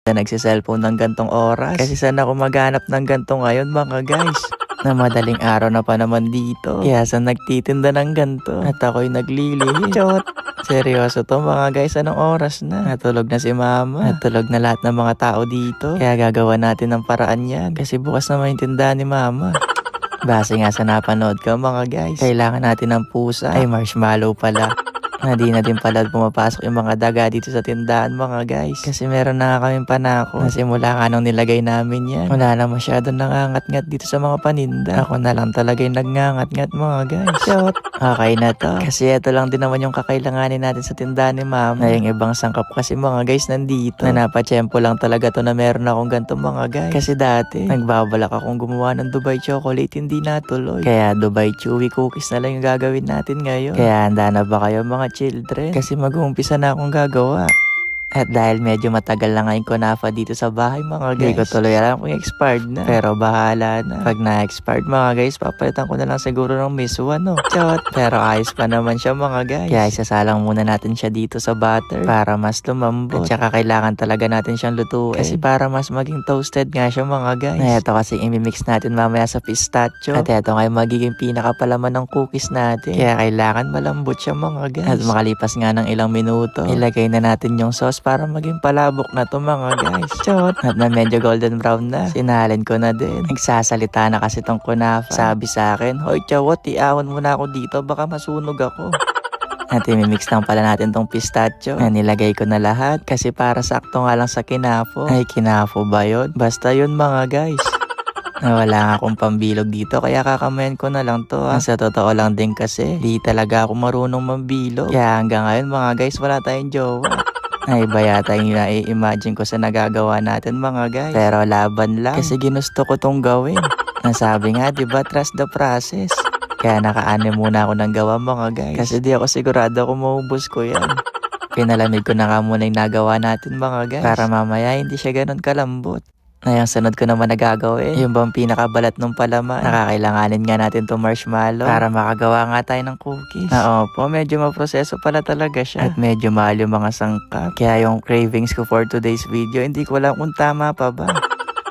na nagsiselfone ng gantong oras. Kasi saan ako maghanap ng ganto ngayon mga guys? Na madaling araw na pa naman dito. Kaya saan nagtitinda ng ganto? At ako'y naglilihi. Chot! Seryoso to mga guys, anong oras na? Natulog na si mama. Natulog na lahat ng mga tao dito. Kaya gagawa natin ng paraan yan. Kasi bukas naman yung tindahan ni mama. Base nga sa napanood ko mga guys, kailangan natin ng pusa. Ay, marshmallow pala. Na di na din pala pumapasok yung mga daga dito sa tindahan mga guys. Kasi meron na nga kaming panako. Na simula nga nung nilagay namin yan, wala na masyado nangangat-ngat dito sa mga paninda. Ako na lang talaga yung nagngangat-ngat mga guys. Shot! Okay na to. Kasi ito lang din naman yung kakailanganin natin sa tindahan ni mama. Na yung ibang sangkap kasi mga guys nandito. Na napatsyempo lang talaga to na meron akong ganito mga guys. Kasi dati, nagbabalak akong gumawa ng Dubai chocolate, hindi natuloy. Kaya Dubai chewy cookies na lang yung gagawin natin ngayon. Kaya handa na ba kayo mga children? Kasi mag-uumpisa na akong gagawa. At dahil medyo matagal na nga yung kunafa dito sa bahay mga guys, hindi ko tuloy alam kung expired na. Pero bahala na. Pag na-expired mga guys, papalitan ko na lang siguro ng Miss One, no? Chot! Pero ayos pa naman siya mga guys. Kaya isasalang muna natin siya dito sa butter para mas lumambot. At saka kailangan talaga natin siyang lutuin. Kasi para mas maging toasted nga siya mga guys. Na ito kasi imimix natin mamaya sa pistachio. At ito nga yung magiging pinakapalaman ng cookies natin. Kaya kailangan malambot siya mga guys. At makalipas nga ng ilang minuto, ilagay na natin yung sauce para maging palabok na to mga guys. Chot! At na medyo golden brown na, sinalin ko na din. Nagsasalita na kasi tong kunafa. Sabi sa akin, "Hoy Chawot, iawan mo na ako dito, baka masunog ako." At imimix lang pala natin tong pistachio. Na nilagay ko na lahat kasi para sakto nga lang sa kinafo. Ay, kinafo ba yun? Basta yun mga guys. Wala nga akong pambilog dito kaya kakamayan ko na lang to. Sa totoo lang din kasi, di talaga ako marunong mambilog. Kaya hanggang ngayon mga guys, wala tayong jowa. Ay, iba yata yung nai-imagine ko sa nagagawa natin mga guys. Pero laban lang. Kasi ginusto ko tong gawin. Nasabi nga, diba, trust the process. Kaya nakaane muna ako ng gawa mga guys. Kasi di ako sigurado kung maubos ko yan. Pinalamig ko na nga muna yung nagawa natin mga guys. Para mamaya hindi siya ganun kalambot. Na yung sunod ko naman nagagawin, yung bang pinakabalat ng palaman. Nakakailanganin nga natin itong marshmallow para makagawa nga tayo ng cookies. Opo, medyo maproseso pala talaga siya. At medyo mahal yung mga sangkap. Kaya yung cravings ko for today's video, hindi ko alam kung tama pa ba.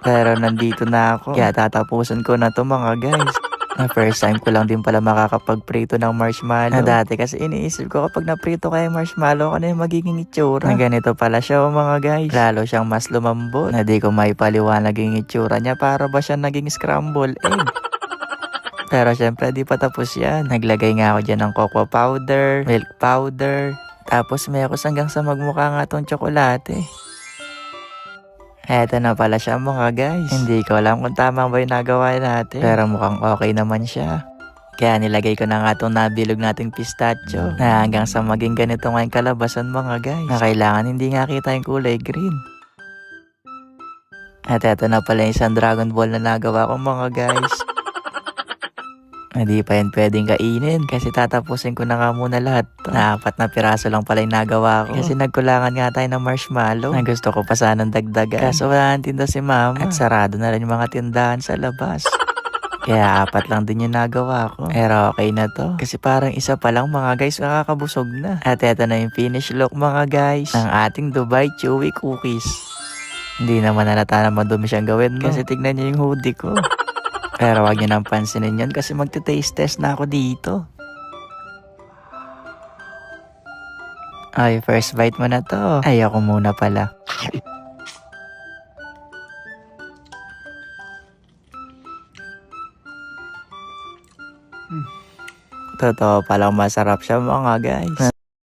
Pero nandito na ako. Kaya tatapusan ko na to mga guys. Na first time ko lang din pala makakapagprito ng marshmallow. Na dati kasi iniisip ko kapag naprito kaya marshmallow, ano yung magiging itsura. Na ganito pala siya mga guys. Lalo siyang mas lumambot. Na di ko maipaliwanag yung itsura niya, para ba siya naging scramble egg. Pero syempre di pa tapos yan. Naglagay nga ako dyan ng cocoa powder, milk powder. Tapos may ako hanggang sa magmukha nga tong tsokolate. Eto na pala siya mga guys. Hindi ko alam kung tama ba yung nagawa natin. Pero mukhang okay naman siya. Kaya nilagay ko na nga itong nabilog nating pistachio. Na hanggang sa maging ganito nga yung kalabasan mga guys. Na kailangan hindi nga kita yung kulay green. At eto na pala yung isang Dragon Ball na nagawa ko mga guys. Hindi pa yan pwedeng kainin kasi tatapusin ko na nga muna lahat to. Na 4 na piraso lang pala yung nagawa ko. Kasi nagkulangan nga tayo ng marshmallow na gusto ko pa sanang dagdagan. Kaso wala nang tinda si mama. At sarado na rin yung mga tindahan sa labas. Kaya 4 lang din yung nagawa ko. Pero okay na to. Kasi parang isa pa lang mga guys, nakakabusog na. At eto na yung finish look mga guys ng ating Dubai chewy cookies. Hindi naman halata na madumi siyang gawin, no? Kasi tignan niyo yung hoodie ko. Pero wag niyo nang pansinin yun kasi magte-taste test na ako dito. Ay, first bite mo na to. Ay, ako muna pala. Totoo palang masarap siya mga guys.